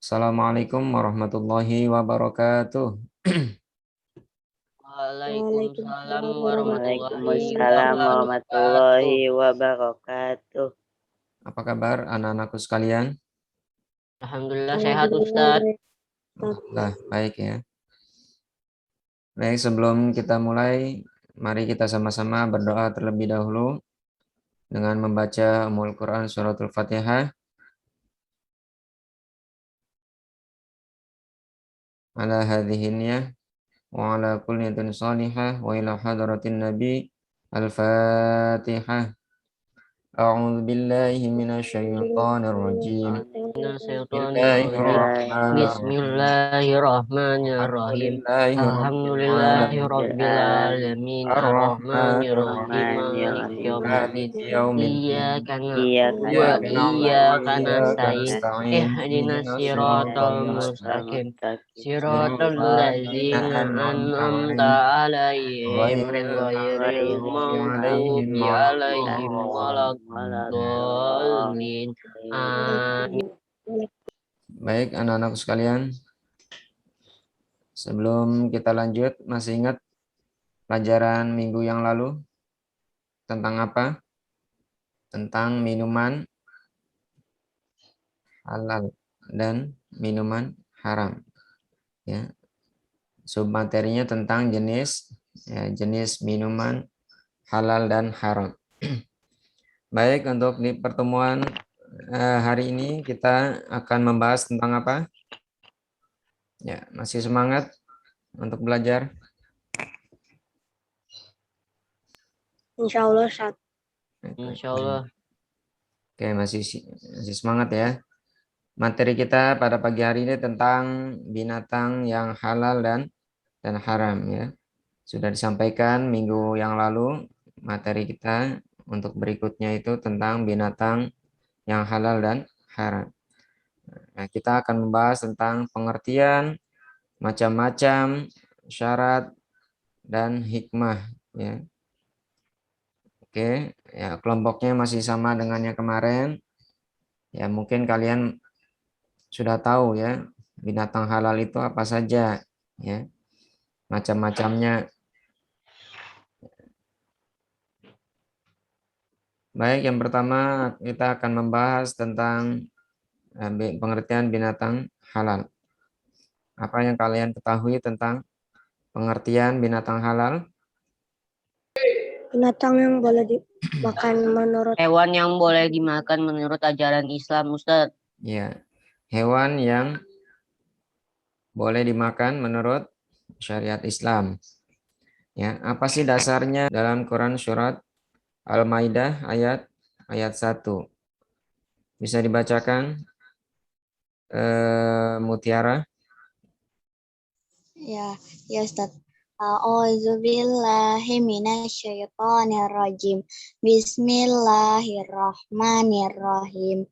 Assalamualaikum warahmatullahi wabarakatuh. Waalaikumsalam warahmatullahi Waalaikumsalam wabarakatuh. warahmatullahi wabarakatuh. Apa kabar anak-anakku sekalian? Alhamdulillah sehat Ustadz. Alhamdulillah, baik ya. Baik, sebelum kita mulai, mari kita sama-sama berdoa terlebih dahulu dengan membaca Ummul Quran Suratul Fatihah. Ala hadhihinnya wa ala kulli niyatin salihah wa ila hadratin nabi. Al-Fatihah. A'udzu billahi minasyaitonir rajim. Bismillahirrahmanirrahim. Alhamdulillahirrabbilalamin. Arrahmanirrahim. Maliki yaumiddin. Iyyaka na'budu wa iyyaka nasta'in. Ihdinas siratal mustaqim. Siratal ladzina an'amta 'alaihim ghairil maghdubi 'alaihim waladdallin. Amin. Baik, anak-anak sekalian, sebelum kita lanjut, masih ingat pelajaran minggu yang lalu tentang apa? Tentang minuman halal dan minuman haram. Ya, submaterinya tentang jenis minuman halal dan haram. Baik, untuk di pertemuan hari ini kita akan membahas tentang apa? Ya, masih semangat untuk belajar? Insya Allah, Ustaz. Insya Allah. Oke, masih semangat ya. Materi kita pada pagi hari ini tentang binatang yang halal dan haram ya. Sudah disampaikan minggu yang lalu materi kita untuk berikutnya itu tentang binatang yang halal dan haram. Nah, kita akan membahas tentang pengertian, macam-macam syarat dan hikmah ya. Oke, ya kelompoknya masih sama dengan yang kemarin. Ya, mungkin kalian sudah tahu ya, binatang halal itu apa saja ya. Macam-macamnya. Baik, yang pertama kita akan membahas tentang pengertian binatang halal. Apa yang kalian ketahui tentang pengertian binatang halal? Binatang yang boleh dimakan menurut Hewan yang boleh dimakan menurut ajaran Islam, Ustadz. Ya, hewan yang boleh dimakan menurut syariat Islam. Ya, apa sih dasarnya dalam Quran surat Al-Maidah ayat 1? Bisa dibacakan Mutiara? Ya Ustaz. A'udzubillahi minasyaitonirrajim. Bismillahirrahmanirrahim.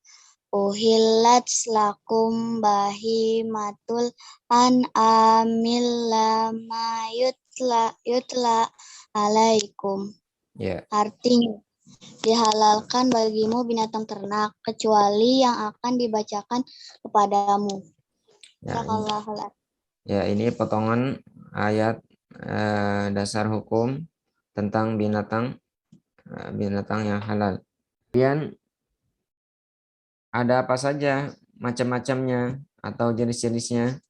Uhillat lakum bahimatul an'amil lama yutla alaikum. Ya. Artinya, dihalalkan bagimu binatang ternak kecuali yang akan dibacakan kepadamu. Ya, ini potongan ayat dasar hukum tentang binatang yang halal. Kemudian ada apa saja macam-macamnya atau jenis-jenisnya?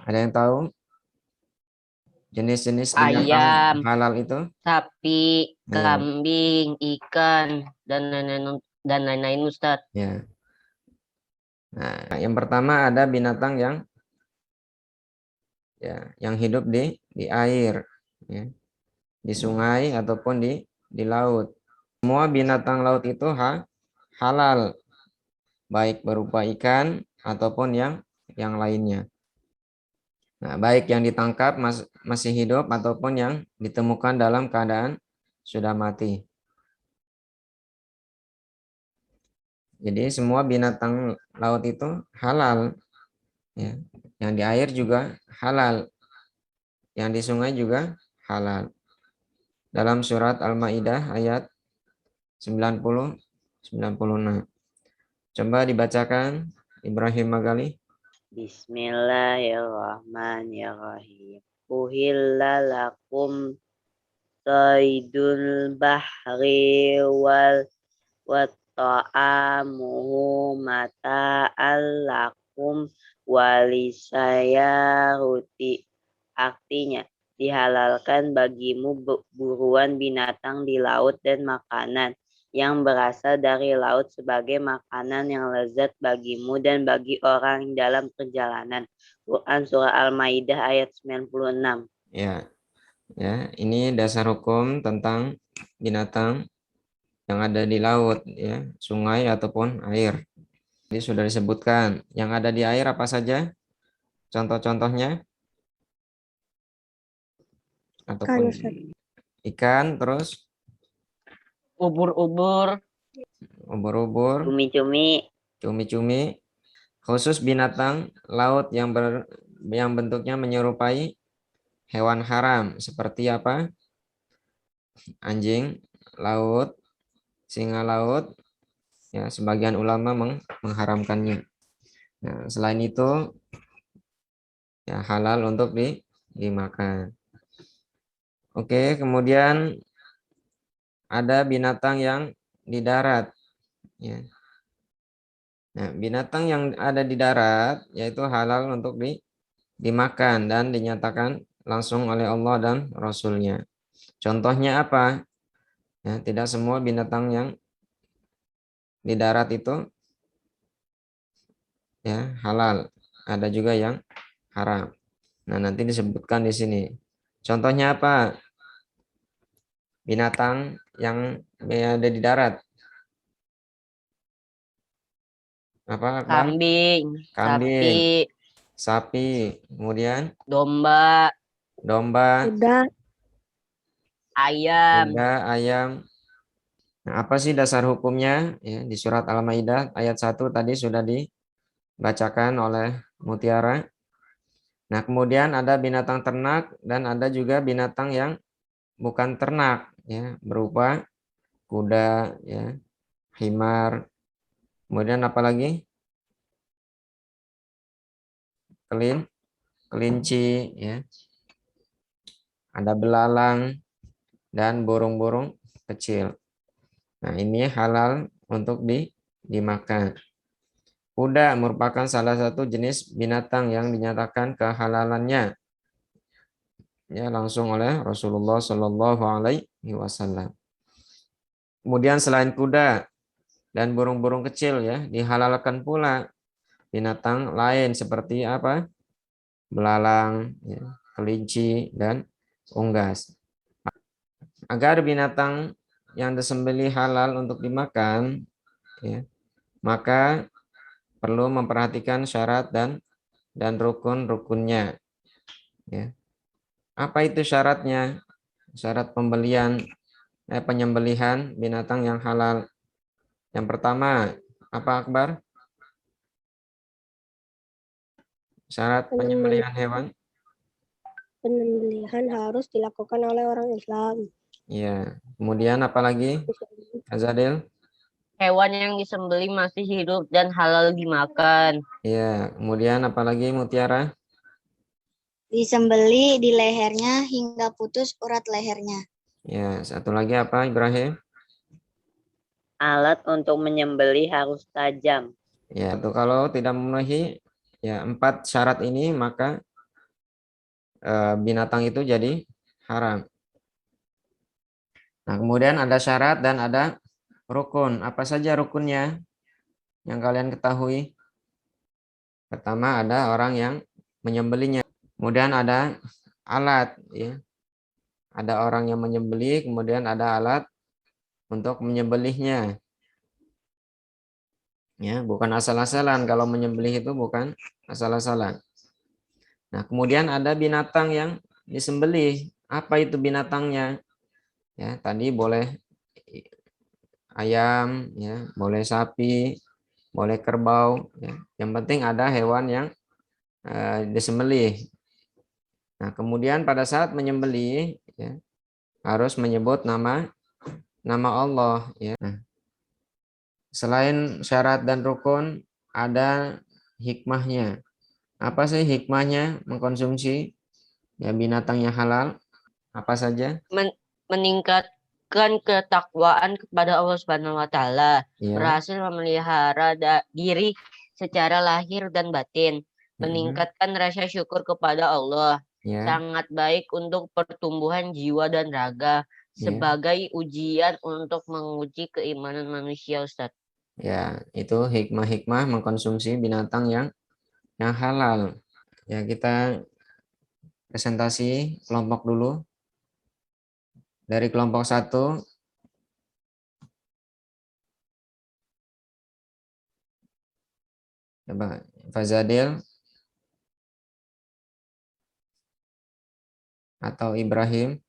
Ada yang tahu? Jenis-jenis binatang Ayam, halal itu? sapi, kambing, ikan, dan lain-lain Ustadz. Ya. Nah, yang pertama ada binatang yang hidup di air, ya, di sungai ataupun di laut. Semua binatang laut itu halal, baik berupa ikan ataupun yang lainnya. Nah, baik yang ditangkap masih hidup ataupun yang ditemukan dalam keadaan sudah mati. Jadi semua binatang laut itu halal, ya. Yang di air juga halal, yang di sungai juga halal. Dalam surat Al-Maidah ayat 90-96. Coba dibacakan Ibrahim Magali. Bismillahirrahmanirrahim. Uhilla lakum saydul bahri wa ta'amuhu mata'al lakum walisayarati. Artinya, dihalalkan bagimu buruan binatang di laut dan makanan yang berasal dari laut sebagai makanan yang lezat bagimu dan bagi orang dalam perjalanan. Quran Surah Al-Maidah ayat 96. Ya, ya, ini dasar hukum tentang binatang yang ada di laut, ya, sungai ataupun air. Jadi sudah disebutkan yang ada di air apa saja? Contoh-contohnya ataupun ikan, terus Ubur-ubur, ubur-ubur, Cumi-cumi, cumi-cumi, khusus binatang laut yang bentuknya menyerupai hewan haram seperti apa? Anjing laut, singa laut, ya sebagian ulama mengharamkannya. Nah, selain itu ya halal untuk dimakan. Oke, kemudian ada binatang yang di darat, ya. Nah, binatang yang ada di darat yaitu halal untuk dimakan dan dinyatakan langsung oleh Allah dan Rasul-Nya. Contohnya apa? Ya, tidak semua binatang yang di darat itu ya halal, ada juga yang haram. Nah, nanti disebutkan di sini. Contohnya apa? Binatang yang ada di darat. Apa, Akbar? kambing, Kambing, sapi, sapi, kemudian domba, domba, ayam. kuda, ayam. Nah, apa sih dasar hukumnya? Ya, di surat Al-Maidah ayat 1 tadi sudah dibacakan oleh Mutiara. Nah, kemudian ada binatang ternak dan ada juga binatang yang bukan ternak, ya, berupa kuda, ya, himar. Kemudian apa lagi? Kelinci, ya. Ada belalang dan burung-burung kecil. Nah, ini halal untuk dimakan. Kuda merupakan salah satu jenis binatang yang dinyatakan kehalalannya ya langsung oleh Rasulullah Shallallahu Alaihi Wasallam. Kemudian selain kuda dan burung-burung kecil ya dihalalkan pula binatang lain seperti apa? Belalang, ya, kelinci dan unggas. Agar binatang yang disembelih halal untuk dimakan, ya, maka perlu memperhatikan syarat dan rukun-rukunnya. Ya. Apa itu syaratnya? Syarat penyembelihan binatang yang halal. Yang pertama, apa Akbar? Syarat penyembelihan hewan? Penyembelihan harus dilakukan oleh orang Islam. Iya. Kemudian apa lagi? Azadil? Hewan yang disembelih masih hidup dan halal dimakan. Iya. Kemudian apa lagi Mutiara? Disembeli di lehernya hingga putus urat lehernya. Ya. Satu lagi apa Ibrahim? alat untuk menyembelih harus tajam. Ya. Itu kalau tidak memenuhi ya 4 syarat ini maka binatang itu jadi haram. Nah, kemudian ada syarat dan ada rukun. Apa saja rukunnya yang kalian ketahui? Pertama ada orang yang menyembelihnya. Kemudian ada alat, ya. Ada orang yang menyembelih, kemudian ada alat untuk menyembelihnya. Ya, bukan asal-asalan. Kalau menyembelih itu bukan asal-asalan. Nah, kemudian ada binatang yang disembelih. Apa itu binatangnya? Ya, tadi boleh ayam, ya, boleh sapi, boleh kerbau, ya. Yang penting ada hewan yang disembelih. Nah, kemudian pada saat menyembelih, ya, harus menyebut nama Allah. Ya. Nah, selain syarat dan rukun, ada hikmahnya. Apa sih hikmahnya mengkonsumsi ya binatang yang halal? Apa saja? Meningkatkan ketakwaan kepada Allah Subhanahu wa taala, Ya. berhasil memelihara diri secara lahir dan batin, meningkatkan rasa syukur kepada Allah, Ya. sangat baik untuk pertumbuhan jiwa dan raga, sebagai ujian untuk menguji keimanan manusia, Ustaz. Ya, itu hikmah-hikmah mengkonsumsi binatang yang halal. Ya, kita presentasi kelompok dulu. Dari kelompok 1, coba Fazadil atau Ibrahim.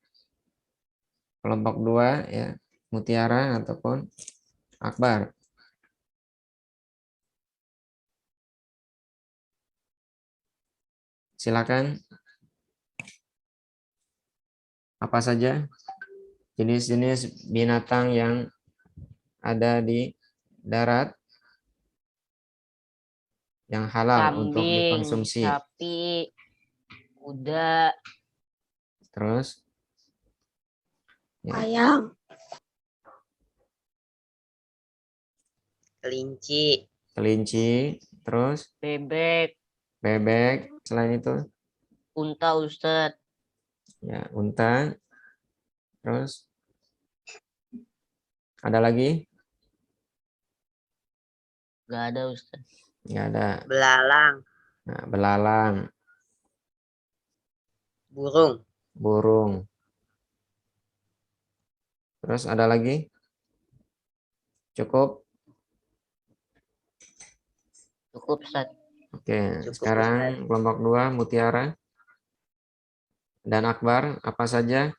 Kelompok 2 ya, Mutiara ataupun Akbar. Silakan. Apa saja jenis-jenis binatang yang ada di darat yang halal untuk Kambing, dikonsumsi. sapi, kuda, Terus ya, Ayam, kelinci, terus bebek, bebek, selain itu unta, Ustaz. ya unta. Terus ada lagi? Gak ada, Ustaz. Nggak ada. belalang, Nah, belalang, burung, terus ada lagi? Cukup? Cukup, Ustaz. Oke, Cukup, sekarang kelompok 2 Mutiara dan Akbar, apa saja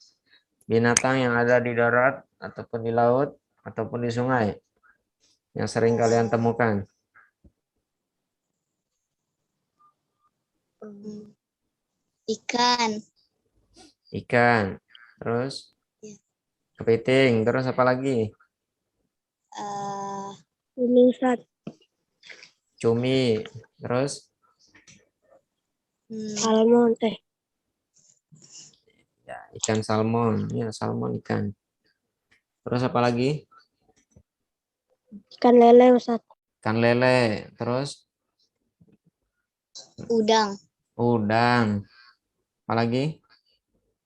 binatang yang ada di darat ataupun di laut ataupun di sungai yang sering kalian temukan? Ikan. Ikan, terus Ya. kepiting, terus apa lagi? ini Ustaz, Cumi, terus salmon teh, ya, ikan salmon, ya salmon ikan. Terus apa lagi? ikan lele Ustaz, Ikan lele, terus Udang. udang. Apa lagi?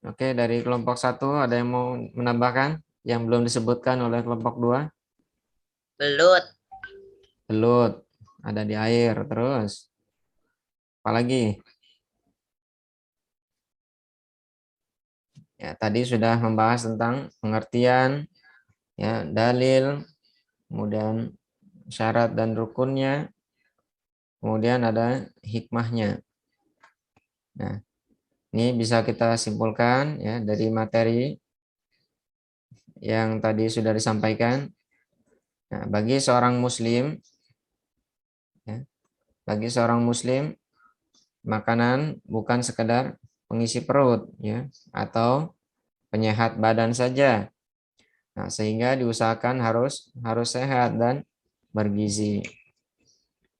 Oke, dari kelompok 1 ada yang mau menambahkan yang belum disebutkan oleh kelompok 2? Belut, ada di air. Terus apa lagi? Ya, tadi sudah membahas tentang pengertian, ya, dalil, kemudian syarat dan rukunnya, kemudian ada hikmahnya. Nah, ini bisa kita simpulkan ya dari materi yang tadi sudah disampaikan. Nah, bagi seorang muslim, ya, makanan bukan sekedar pengisi perut, ya, atau penyehat badan saja. Nah, sehingga diusahakan harus sehat dan bergizi.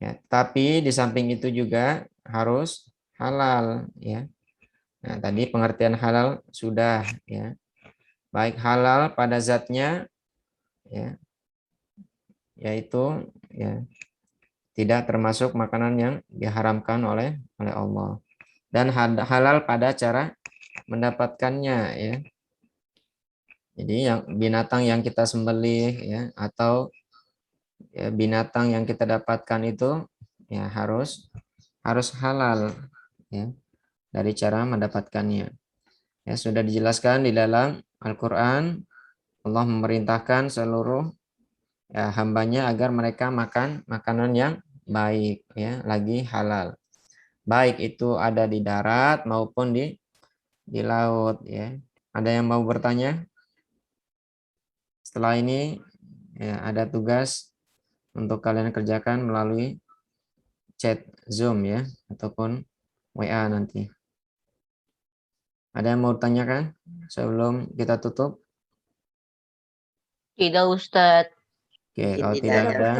Ya, tapi di samping itu juga harus halal, ya. Nah, tadi pengertian halal sudah, ya. Baik halal pada zatnya, ya, yaitu ya tidak termasuk makanan yang diharamkan oleh Allah, dan halal pada cara mendapatkannya, ya. Jadi yang binatang yang kita sembelih, ya, atau ya, binatang yang kita dapatkan itu ya harus halal, ya, dari cara mendapatkannya. Ya, sudah dijelaskan di dalam Al-Qur'an, Allah memerintahkan seluruh ya hambanya agar mereka makan makanan yang baik, ya, lagi halal. Baik itu ada di darat maupun di laut, ya. Ada yang mau bertanya? Setelah ini ya ada tugas untuk kalian kerjakan melalui chat Zoom, ya, ataupun WA nanti. Ada yang mau tanyakan sebelum kita tutup? Tidak, Ustaz. Oke, kalau Tidak tidak ada. ada,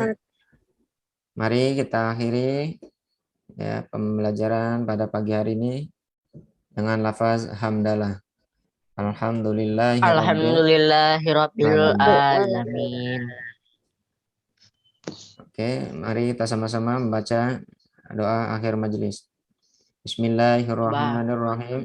mari kita akhiri ya pembelajaran pada pagi hari ini dengan lafaz hamdalah. Alhamdulillahirabbil alamin. Oke, mari kita sama-sama membaca doa akhir majelis. Bismillahirrahmanirrahim.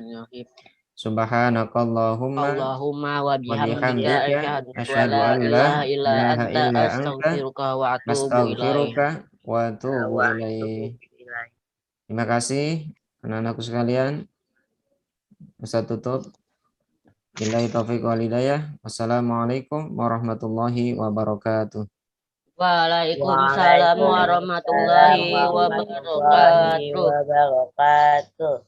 Subhanakallahumma Allahumma wa bihamdika, bihamdika asyhadu asyhadu an an la la ilaha ilaha illa illa anta anta, astaghfiruka wa atubu ilaik. astaghfiruka wa atubu Wa ilaih. atubu ilaih. Terima kasih anak-anakku sekalian. Ustaz tutup. Billahi taufiq wal hidayah. Wassalamualaikum warahmatullahi wabarakatuh. Waalaikumsalam warahmatullahi Waalaikumsalam warahmatullahi wabarakatuh. wabarakatuh.